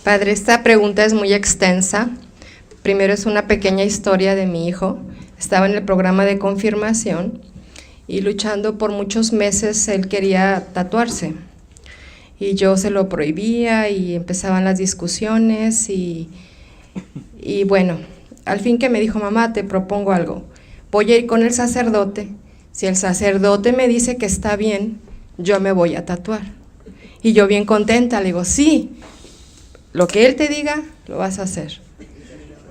Padre, esta pregunta es muy extensa. Primero es una pequeña historia de mi hijo. Estaba en el programa de confirmación y luchando por muchos meses él quería tatuarse. Y yo se lo prohibía y empezaban las discusiones y bueno, al fin que me dijo, mamá, te propongo algo. Voy a ir con el sacerdote. Si el sacerdote me dice que está bien, yo me voy a tatuar. Y yo bien contenta, le digo, sí, lo que él te diga, lo vas a hacer.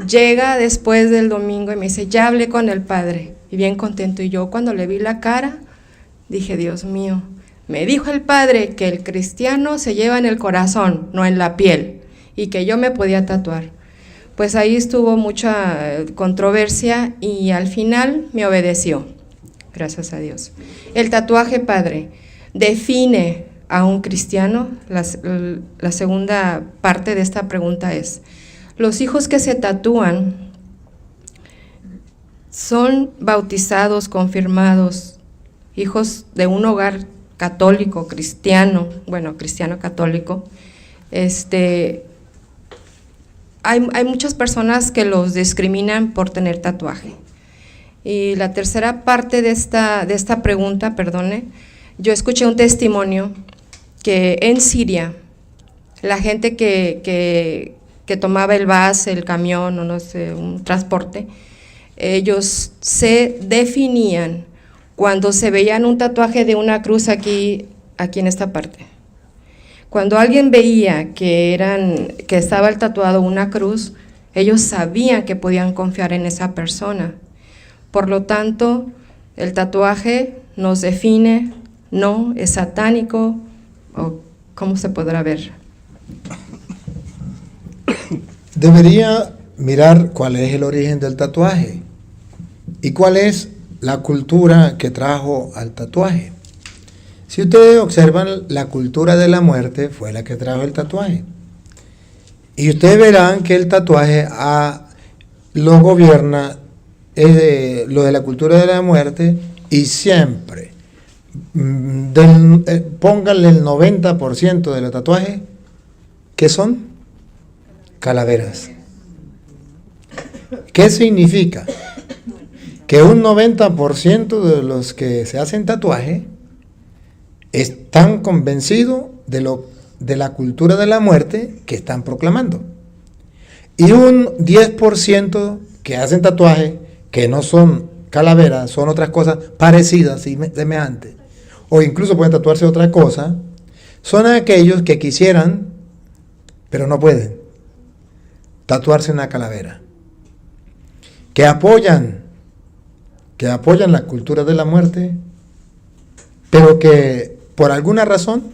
Llega después del domingo y me dice, ya hablé con el padre, y bien contento. Y yo cuando le vi la cara, dije, Dios mío, me dijo el padre que el cristiano se lleva en el corazón, no en la piel, y que yo me podía tatuar. Pues ahí estuvo mucha controversia y al final me obedeció, gracias a Dios. El tatuaje, padre, define a un cristiano. La segunda parte de esta pregunta es, los hijos que se tatúan son bautizados, confirmados, hijos de un hogar católico, cristiano, bueno, cristiano católico. Hay muchas personas que los discriminan por tener tatuaje. Y la tercera parte de esta pregunta, perdone, yo escuché un testimonio que en Siria, la gente que tomaba el bus, el camión, o no sé, un transporte, ellos se definían cuando se veían un tatuaje de una cruz aquí en esta parte. Cuando alguien veía que estaba el tatuado una cruz, ellos sabían que podían confiar en esa persona. Por lo tanto, el tatuaje nos define, no es satánico, o cómo se podrá ver. Debería mirar cuál es el origen del tatuaje y cuál es la cultura que trajo al tatuaje. Si ustedes observan, la cultura de la muerte fue la que trajo el tatuaje. Y ustedes verán que el tatuaje lo gobierna lo de la cultura de la muerte, y siempre pónganle el 90% de los tatuajes que son calaveras. ¿Qué significa? Que un 90% de los que se hacen tatuaje están convencidos de la cultura de la muerte que están proclamando. Y un 10% que hacen tatuaje, que no son calaveras, son otras cosas parecidas y semejantes, o incluso pueden tatuarse otra cosa, son aquellos que quisieran, pero no pueden, tatuarse una calavera, que apoyan la cultura de la muerte, pero que por alguna razón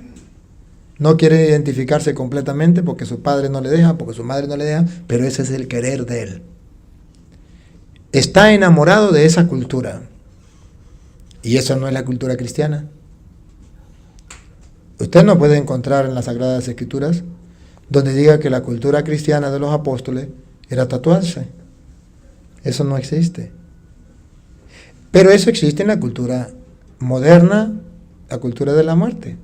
no quiere identificarse completamente porque su padre no le deja, porque su madre no le deja, pero ese es el querer de él. Está enamorado de esa cultura. Y eso no es la cultura cristiana. Usted no puede encontrar en las Sagradas Escrituras donde diga que la cultura cristiana de los apóstoles era tatuarse. Eso no existe. Pero eso existe en la cultura moderna, la cultura de la muerte.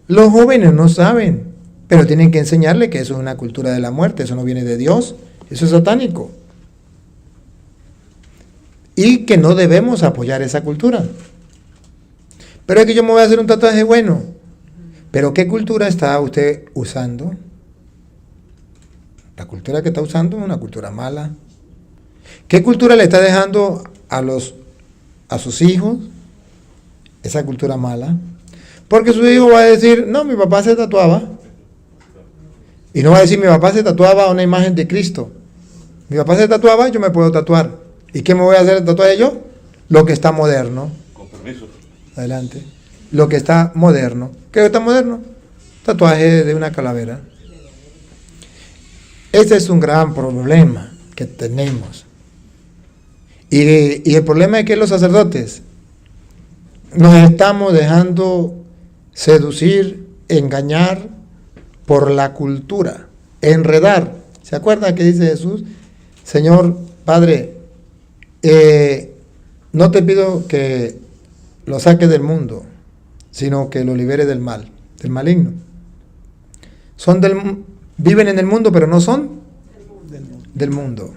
Los jóvenes no saben, pero tienen que enseñarle que eso es una cultura de la muerte, eso no viene de Dios, eso es satánico. Y que no debemos apoyar esa cultura. Pero es que yo me voy a hacer un tatuaje bueno. ¿Pero qué cultura está usted usando? La cultura que está usando es una cultura mala. ¿Qué cultura le está dejando a sus hijos? Esa cultura mala. Porque su hijo va a decir, no, mi papá se tatuaba. Y no va a decir, mi papá se tatuaba una imagen de Cristo. Mi papá se tatuaba, yo me puedo tatuar. ¿Y qué me voy a hacer el tatuaje yo? Lo que está moderno. Con permiso. Adelante. Lo que está moderno. ¿Qué está moderno? Tatuaje de una calavera. Ese es un gran problema que tenemos. Y el problema es que los sacerdotes nos estamos dejando seducir, engañar por la cultura, enredar. ¿Se acuerdan que dice Jesús? Señor, Padre, no te pido que lo saques del mundo, sino que lo libere del mal, del maligno. viven en el mundo, pero no son del mundo.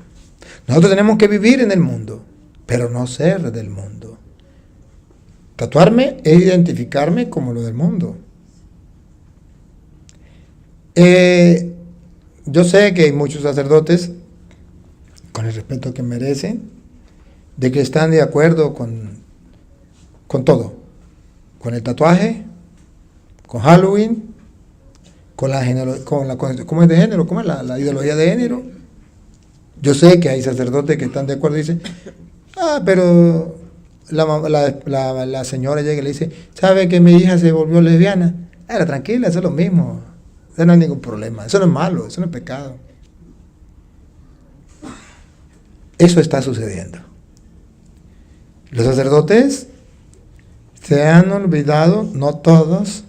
Nosotros tenemos que vivir en el mundo, pero no ser del mundo. Tatuarme es identificarme como lo del mundo. Yo sé que hay muchos sacerdotes, con el respeto que merecen, de que están de acuerdo con todo, con el tatuaje, con Halloween, con la ¿cómo es de género? ¿Cómo es la ideología de género? Yo sé que hay sacerdotes que están de acuerdo y dicen, pero la señora llega y le dice, ¿sabe que mi hija se volvió lesbiana? Tranquila, eso es lo mismo, eso no hay ningún problema, eso no es malo, eso no es pecado. Eso está sucediendo. Los sacerdotes se han olvidado, no todos,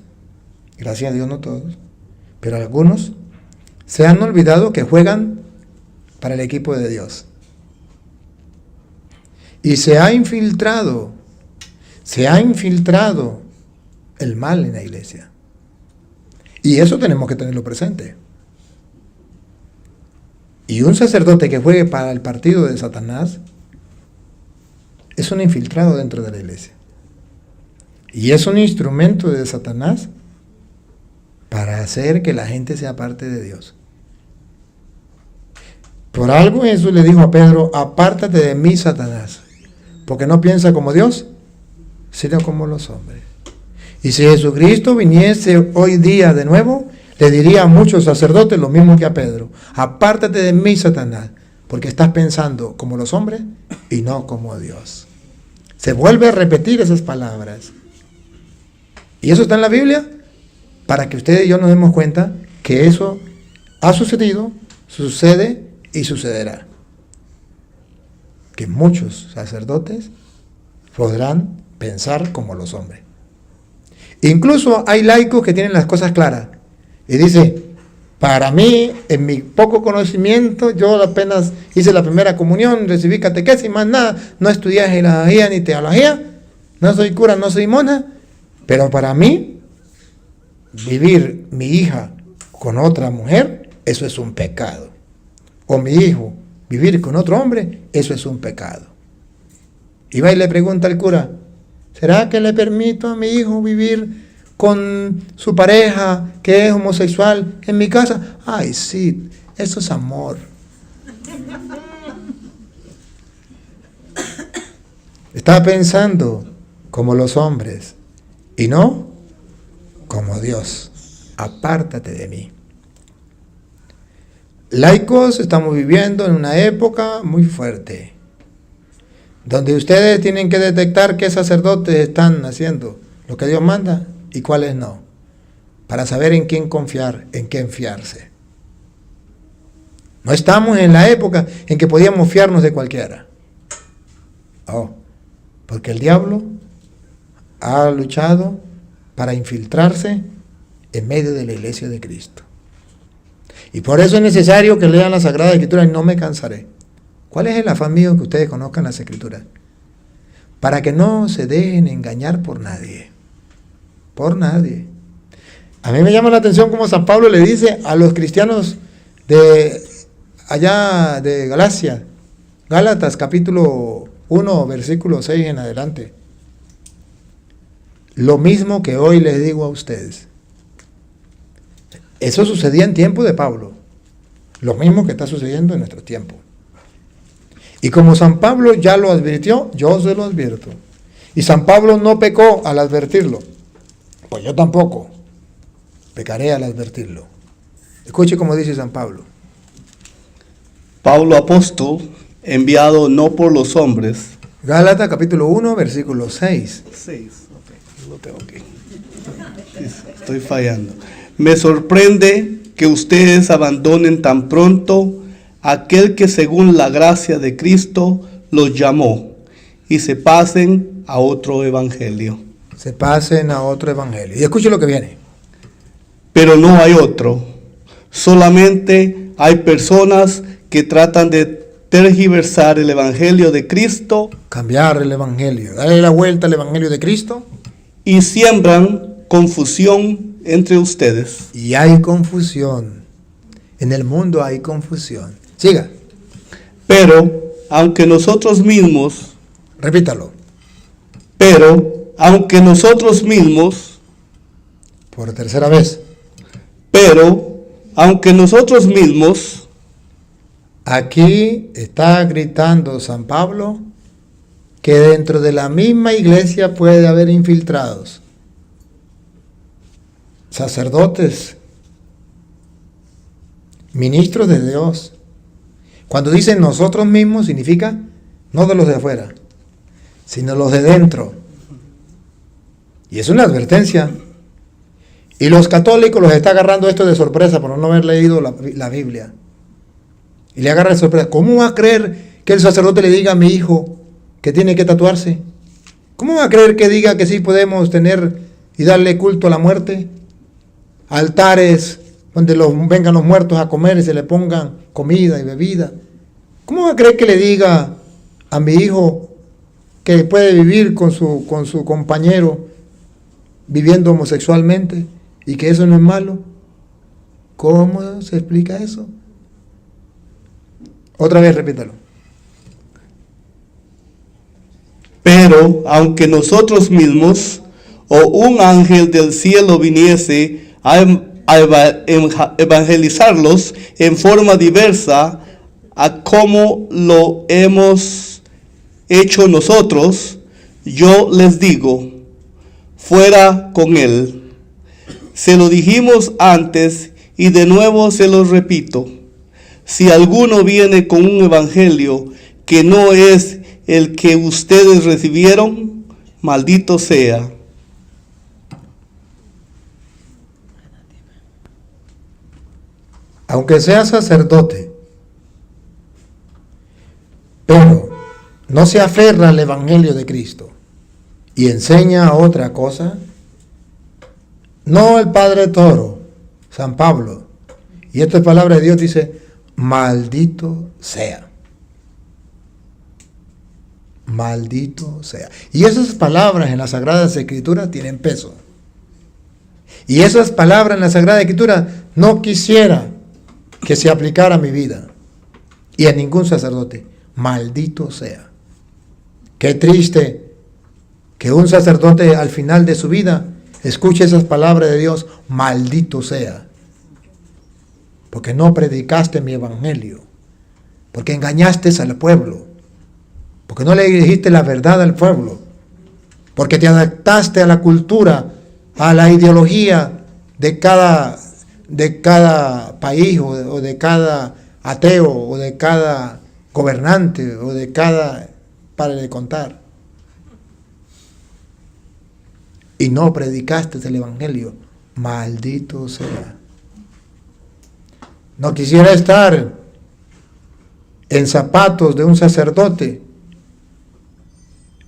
gracias a Dios no todos, pero algunos se han olvidado que juegan para el equipo de Dios. Y se ha infiltrado el mal en la iglesia. Y eso tenemos que tenerlo presente. Y un sacerdote que juegue para el partido de Satanás es un infiltrado dentro de la iglesia. Y es un instrumento de Satanás para hacer que la gente sea parte de Dios. Por algo Jesús le dijo a Pedro, apártate de mí, Satanás, porque no piensa como Dios, sino como los hombres. Y si Jesucristo viniese hoy día de nuevo, le diría a muchos sacerdotes lo mismo que a Pedro, apártate de mí, Satanás, porque estás pensando como los hombres y no como Dios. Se vuelve a repetir esas palabras. Y eso está en la Biblia, para que ustedes y yo nos demos cuenta que eso ha sucedido, sucede y sucederá. Que muchos sacerdotes podrán pensar como los hombres. Incluso hay laicos que tienen las cosas claras. Y dice, para mí, en mi poco conocimiento, yo apenas hice la primera comunión, recibí catequesis, más nada, no estudié filología ni teología, no soy cura, no soy mona, pero para mí, vivir mi hija con otra mujer, eso es un pecado. O mi hijo, vivir con otro hombre, eso es un pecado. Y va y le pregunta al cura, ¿será que le permito a mi hijo vivir con su pareja que es homosexual en mi casa? Ay, sí, eso es amor. Está pensando como los hombres y no como Dios. Apártate de mí. Laicos, estamos viviendo en una época muy fuerte, donde ustedes tienen que detectar qué sacerdotes están haciendo lo que Dios manda y cuáles no, para saber en quién confiar, en quién fiarse. No estamos en la época en que podíamos fiarnos de cualquiera. Porque el diablo ha luchado para infiltrarse en medio de la iglesia de Cristo. Y por eso es necesario que lean la Sagrada Escritura y no me cansaré. ¿Cuál es el afán mío que ustedes conozcan las Escrituras? Para que no se dejen engañar por nadie. Por nadie. A mí me llama la atención como San Pablo le dice a los cristianos de allá de Galacia, Gálatas capítulo 1, versículo 6 en adelante. Lo mismo que hoy les digo a ustedes. Eso sucedía en tiempo de Pablo. Lo mismo que está sucediendo en nuestro tiempo. Y como San Pablo ya lo advirtió, yo se lo advierto. Y San Pablo no pecó al advertirlo. Pues yo tampoco pecaré al advertirlo. Escuche cómo dice San Pablo. Pablo apóstol, enviado no por los hombres. Gálatas capítulo 1, versículo 6. 6, ok, lo tengo aquí. Estoy fallando. Me sorprende que ustedes abandonen tan pronto aquel que según la gracia de Cristo los llamó y se pasen a otro evangelio. Se pasen a otro evangelio. Y escuche lo que viene. Pero no hay otro. Solamente hay personas que tratan de tergiversar el evangelio de Cristo. Cambiar el evangelio. Darle la vuelta al evangelio de Cristo. Y siembran confusión entre ustedes. Y hay confusión. En el mundo hay confusión. Siga. Pero, aunque nosotros mismos, Repítalo. aunque nosotros mismos, Por tercera vez. Aquí está gritando San Pablo que dentro de la misma iglesia puede haber infiltrados. Sacerdotes, ministros de Dios. Cuando dicen nosotros mismos, significa no de los de afuera, sino los de dentro. Y es una advertencia. Y los católicos los está agarrando esto de sorpresa por no haber leído la Biblia. Y le agarra de sorpresa. ¿Cómo va a creer que el sacerdote le diga a mi hijo que tiene que tatuarse? ¿Cómo va a creer que diga que sí podemos tener y darle culto a la muerte? Altares donde vengan los muertos a comer y se le pongan comida y bebida. ¿Cómo va a creer que le diga a mi hijo que puede vivir con su compañero viviendo homosexualmente y que eso no es malo? ¿Cómo se explica eso? Otra vez repítalo. pero aunque nosotros mismos o un ángel del cielo viniese a evangelizarlos en forma diversa a como lo hemos hecho nosotros, yo les digo, fuera con él. Se lo dijimos antes y de nuevo se lo repito. Si alguno viene con un evangelio que no es el que ustedes recibieron, maldito sea. Aunque sea sacerdote, pero no se aferra al evangelio de Cristo y enseña otra cosa, no el Padre Toro, San Pablo, y esta palabra de Dios dice, maldito sea. Maldito sea. Y esas palabras en las Sagradas Escrituras tienen peso. Y esas palabras en la Sagrada Escritura no quisiera que se aplicara a mi vida y a ningún sacerdote. Maldito sea. Qué triste que un sacerdote al final de su vida escuche esas palabras de Dios, maldito sea. Porque no predicaste mi evangelio, porque engañaste al pueblo, porque no le dijiste la verdad al pueblo, porque te adaptaste a la cultura, a la ideología de cada país o de cada ateo o de cada gobernante o de cada, para de contar. Y no predicaste el evangelio, maldito sea. No quisiera estar en zapatos de un sacerdote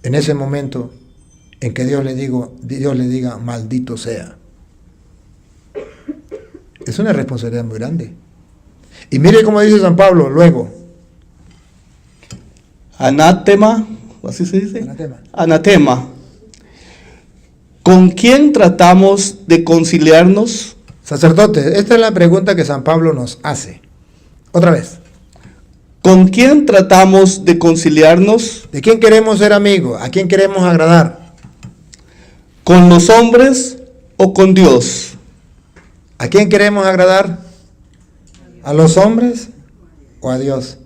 en ese momento en que Dios le diga maldito sea. Es una responsabilidad muy grande. Y mire cómo dice San Pablo luego. Anátema, ¿así se dice? Anatema. Anatema. ¿Con quién tratamos de conciliarnos? Sacerdote, esta es la pregunta que San Pablo nos hace. Otra vez. ¿Con quién tratamos de conciliarnos? ¿De quién queremos ser amigos? ¿A quién queremos agradar? ¿Con los hombres o con Dios? ¿A quién queremos agradar? ¿A los hombres o a Dios?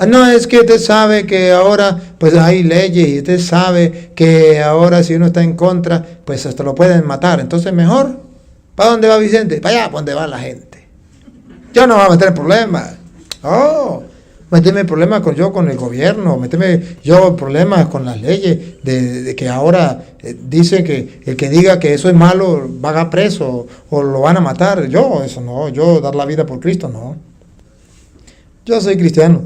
No, es que usted sabe que ahora pues hay leyes y usted sabe que ahora si uno está en contra, pues hasta lo pueden matar. Entonces mejor, ¿para dónde va Vicente? Para allá, ¿para dónde va la gente? Yo no me voy a meter en problemas. Meterme en problemas con el gobierno, meterme yo en problemas con las leyes de que ahora dicen que el que diga que eso es malo va a preso o lo van a matar. Yo, eso no, yo dar la vida por Cristo, no. Yo soy cristiano,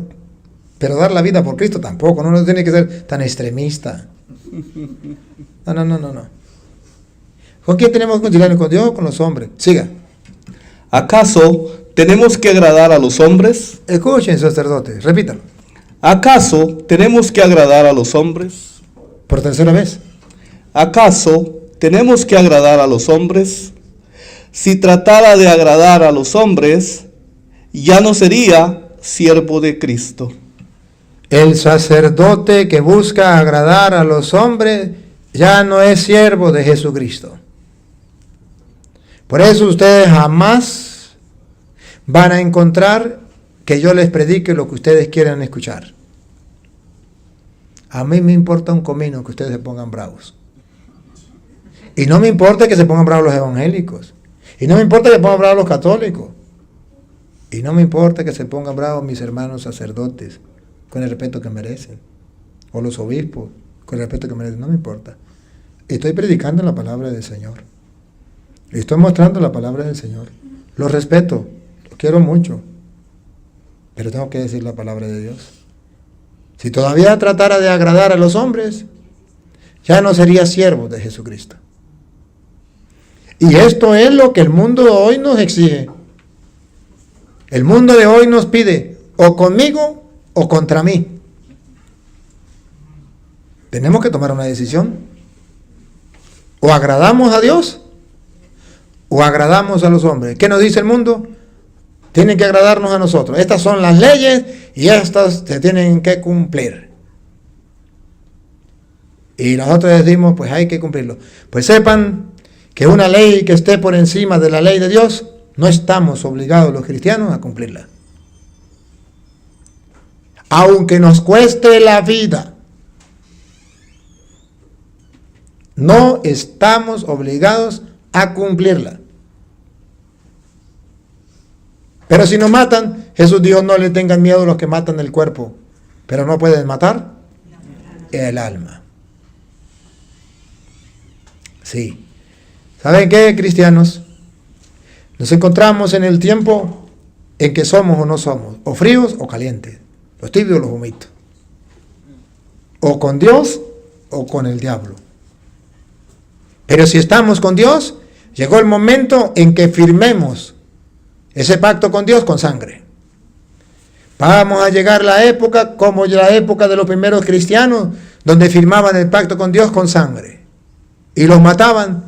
pero dar la vida por Cristo tampoco, no tiene que ser tan extremista. No. ¿Con quién tenemos que conciliarnos? ¿Con Dios o con los hombres? Siga. ¿Acaso tenemos que agradar a los hombres? Escuchen, sacerdotes, repítalo. ¿Acaso tenemos que agradar a los hombres? Por tercera vez. ¿Acaso tenemos que agradar a los hombres? si tratara de agradar a los hombres, ya no sería siervo de Cristo. El sacerdote que busca agradar a los hombres ya no es siervo de Jesucristo. Por eso ustedes jamás van a encontrar que yo les predique lo que ustedes quieran escuchar. A mí me importa un comino que ustedes se pongan bravos. Y no me importa que se pongan bravos los evangélicos. Y no me importa que se pongan bravos los católicos. Y no me importa que se pongan bravos mis hermanos sacerdotes, con el respeto que merecen. O los obispos, con el respeto que merecen. No me importa. Estoy predicando la palabra del Señor. Estoy mostrando la palabra del Señor. Los respeto, los quiero mucho. Pero tengo que decir la palabra de Dios. Si todavía tratara de agradar a los hombres, ya no sería siervo de Jesucristo. Y esto es lo que el mundo de hoy nos exige. El mundo de hoy nos pide o conmigo o contra mí. Tenemos que tomar una decisión. O agradamos a Dios o agradamos a los hombres. ¿Qué nos dice el mundo? Tienen que agradarnos a nosotros. Estas son las leyes y estas se tienen que cumplir. Y nosotros decimos, pues hay que cumplirlo. Pues sepan que una ley que esté por encima de la ley de Dios, no estamos obligados los cristianos a cumplirla. Aunque nos cueste la vida, no estamos obligados a cumplirla. Pero si nos matan, Jesús dijo, no le tengan miedo a los que matan el cuerpo, pero no pueden matar el alma. Sí. ¿Saben qué, cristianos? Nos encontramos en el tiempo en que somos o no somos, o fríos o calientes, los tibios o los humitos, o con Dios o con el diablo. Pero si estamos con Dios, llegó el momento en que firmemos ese pacto con Dios con sangre. Vamos a llegar la época como la época de los primeros cristianos, donde firmaban el pacto con Dios con sangre. Y los mataban.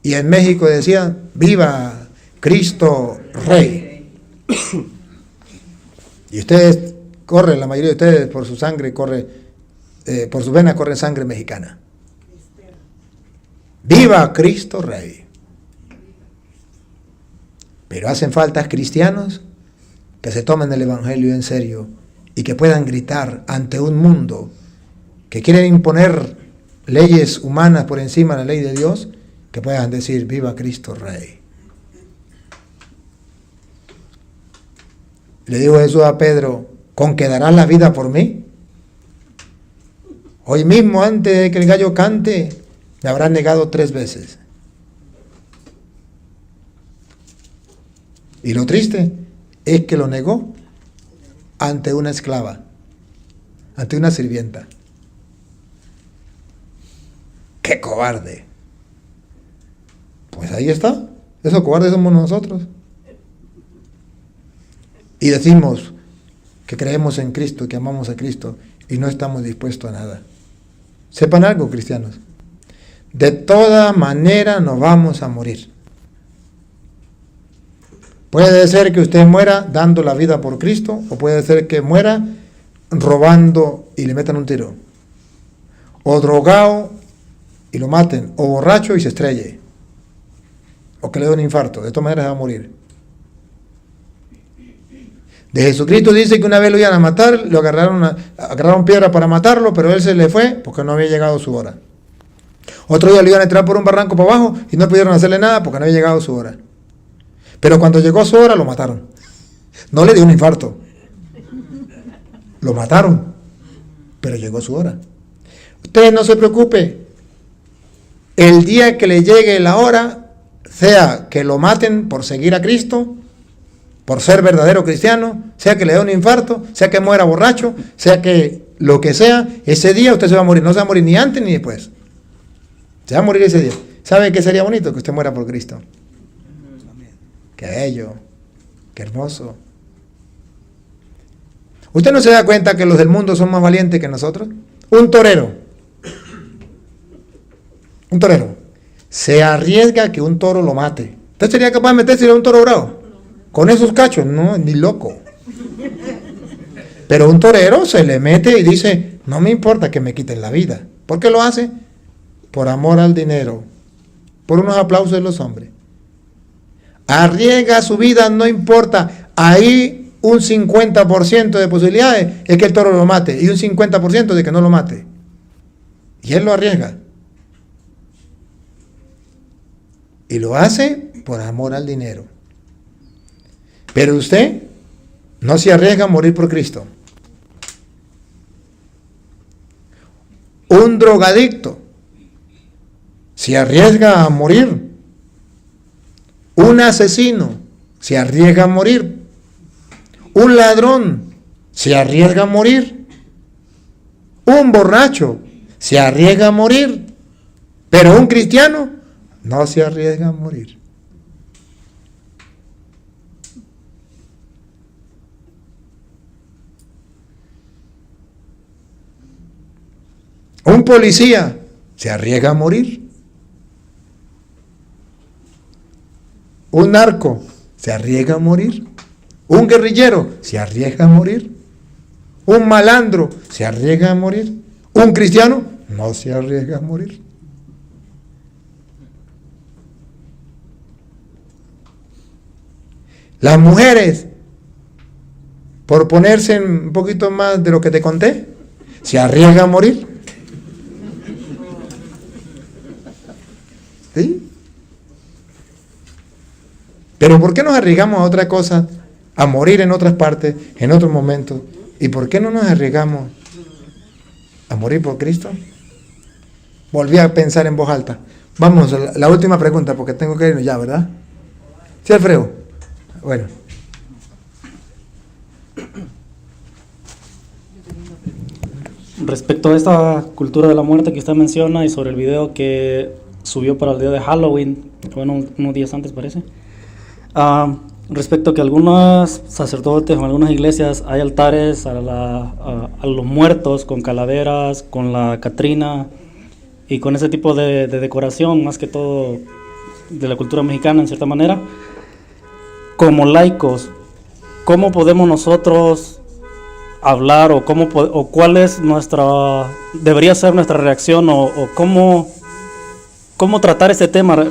Y en México decían, viva Cristo Rey. Y ustedes corren, la mayoría de ustedes por su sangre corre, por sus venas corre sangre mexicana. Viva Cristo Rey. Pero hacen falta cristianos que se tomen el evangelio en serio y que puedan gritar ante un mundo que quiere imponer leyes humanas por encima de la ley de Dios, que puedan decir, viva Cristo Rey. Le dijo Jesús a Pedro, ¿con que darás la vida por mí? Hoy mismo, antes de que el gallo cante, me habrás negado 3 veces. Y lo triste es que lo negó ante una esclava, ante una sirvienta. ¡Qué cobarde! Pues ahí está. Esos cobardes somos nosotros. Y decimos que creemos en Cristo, que amamos a Cristo y no estamos dispuestos a nada. Sepan algo, cristianos. De toda manera nos vamos a morir. Puede ser que usted muera dando la vida por Cristo, o puede ser que muera robando y le metan un tiro, o drogado y lo maten, o borracho y se estrelle, o que le dé un infarto. De todas maneras va a morir. De Jesucristo dice que una vez lo iban a matar, lo agarraron piedra para matarlo, pero él se le fue porque no había llegado su hora. Otro día lo iban a entrar por un barranco para abajo y no pudieron hacerle nada porque no había llegado su hora. Pero cuando llegó su hora, lo mataron. No le dio un infarto. Lo mataron. Pero llegó su hora. Usted no se preocupe. El día que le llegue la hora, sea que lo maten por seguir a Cristo, por ser verdadero cristiano, sea que le dé un infarto, sea que muera borracho, sea que lo que sea, ese día usted se va a morir. No se va a morir ni antes ni después. Se va a morir ese día. ¿Sabe qué sería bonito? Que usted muera por Cristo. Qué bello, qué hermoso. ¿Usted no se da cuenta que los del mundo son más valientes que nosotros? Un torero se arriesga a que un toro lo mate ¿Usted sería capaz de meterse a un toro bravo? Con esos cachos, no, ni loco. Pero un torero se le mete y dice, no me importa que me quiten la vida. ¿Por qué lo hace? Por amor al dinero, por unos aplausos de los hombres. Arriesga su vida, no importa. Ahí un 50% de posibilidades es que el toro lo mate y un 50% de que no lo mate. Y él lo arriesga. Y lo hace por amor al dinero. Pero usted no se arriesga a morir por Cristo. Un drogadicto se arriesga a morir. Un asesino se arriesga a morir. Un ladrón se arriesga a morir. Un borracho se arriesga a morir. Pero un cristiano no se arriesga a morir. Un policía se arriesga a morir. Un narco se arriesga a morir. Un guerrillero se arriesga a morir. Un malandro se arriesga a morir. Un cristiano no se arriesga a morir. Las mujeres, por ponerse un poquito más de lo que te conté, se arriesgan a morir. ¿Sí? Pero ¿por qué nos arriesgamos a otra cosa? A morir en otras partes, en otros momentos. ¿Y por qué no nos arriesgamos a morir por Cristo? Volví a pensar en voz alta. Vamos, la última pregunta, porque tengo que irnos ya, ¿verdad? ¿Sí, Alfredo? Bueno. Respecto a esta cultura de la muerte que usted menciona y sobre el video que subió para el día de Halloween, bueno, unos días antes parece, respecto a que algunos sacerdotes o algunas iglesias hay altares a los muertos con calaveras, con la Catrina y con ese tipo de decoración, más que todo de la cultura mexicana en cierta manera. Como laicos, ¿cómo podemos nosotros hablar o cuál es debería ser nuestra reacción o cómo tratar este tema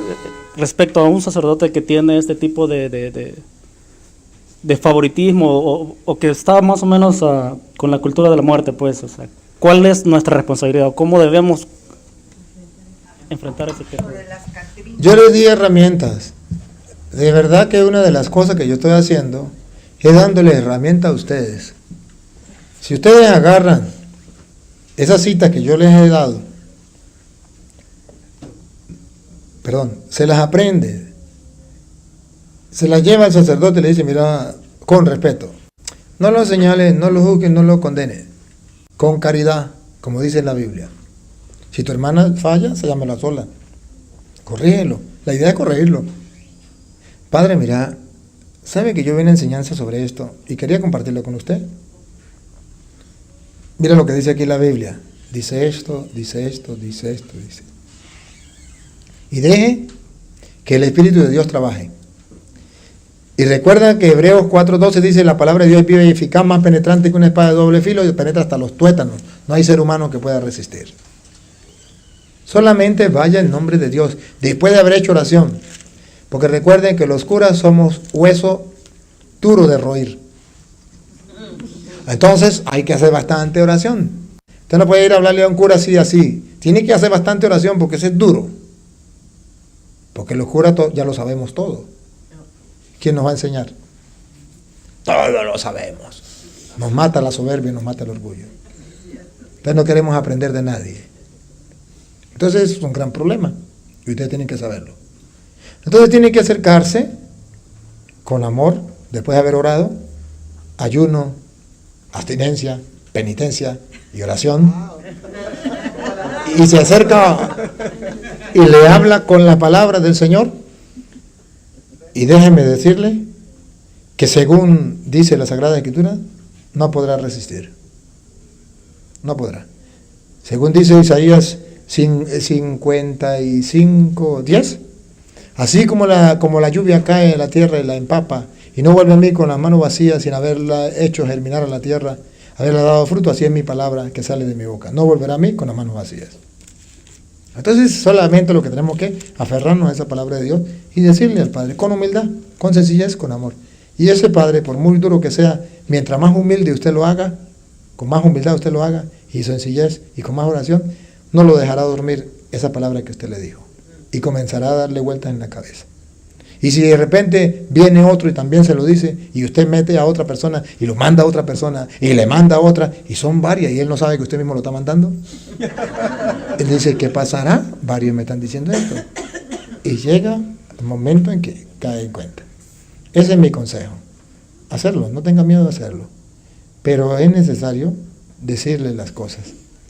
respecto a un sacerdote que tiene este tipo de favoritismo o que está más o menos con la cultura de la muerte, pues? O sea, ¿cuál es nuestra responsabilidad? ¿Cómo debemos enfrentar ese tema? Yo les di herramientas. De verdad que una de las cosas que yo estoy haciendo es dándole herramientas a ustedes. Si ustedes agarran esa cita que yo les he dado, se las aprende, se las lleva al sacerdote y le dice, mira, con respeto, no lo señales, no lo juzgues, no lo condenes, con caridad, como dice la Biblia. Si tu hermana falla, se llama la sola, corrígelo, la idea es corregirlo. Padre, mira, ¿sabe que yo vi una enseñanza sobre esto y quería compartirlo con usted? Mira lo que dice aquí la Biblia. Dice esto, dice esto, dice esto, dice. Y deje que el Espíritu de Dios trabaje. Y recuerda que Hebreos 4:12 dice, la palabra de Dios es viva y eficaz, más penetrante que una espada de doble filo y penetra hasta los tuétanos. No hay ser humano que pueda resistir. Solamente vaya en nombre de Dios, después de haber hecho oración. Porque recuerden que los curas somos hueso duro de roer. Entonces hay que hacer bastante oración. Usted no puede ir a hablarle a un cura así. Tiene que hacer bastante oración porque ese es duro. Porque los curas ya lo sabemos todo. ¿Quién nos va a enseñar? Todo lo sabemos. Nos mata la soberbia, nos mata el orgullo. Entonces no queremos aprender de nadie. Entonces es un gran problema. Y ustedes tienen que saberlo. Entonces tiene que acercarse con amor, después de haber orado, ayuno, abstinencia, penitencia y oración. Y se acerca y le habla con la palabra del Señor. Y déjeme decirle que según dice la Sagrada Escritura, no podrá resistir. No podrá. Según dice Isaías 55:10. Así como la lluvia cae en la tierra y la empapa, y no vuelve a mí con las manos vacías sin haberla hecho germinar a la tierra, haberla dado fruto, así es mi palabra que sale de mi boca. No volverá a mí con las manos vacías. Entonces solamente lo que tenemos que aferrarnos a esa palabra de Dios y decirle al Padre con humildad, con sencillez, con amor. Y ese Padre, por muy duro que sea, mientras más humilde usted lo haga, con más humildad usted lo haga, y sencillez, y con más oración, no lo dejará dormir esa palabra que usted le dijo. Y comenzará a darle vueltas en la cabeza. Y si de repente viene otro y también se lo dice, y usted mete a otra persona, y lo manda a otra persona, y le manda a otra, y son varias, y él no sabe que usted mismo lo está mandando, él dice, ¿qué pasará? Varios me están diciendo esto. Y llega el momento en que cae en cuenta. Ese es mi consejo. Hacerlo, no tenga miedo de hacerlo. Pero es necesario decirle las cosas.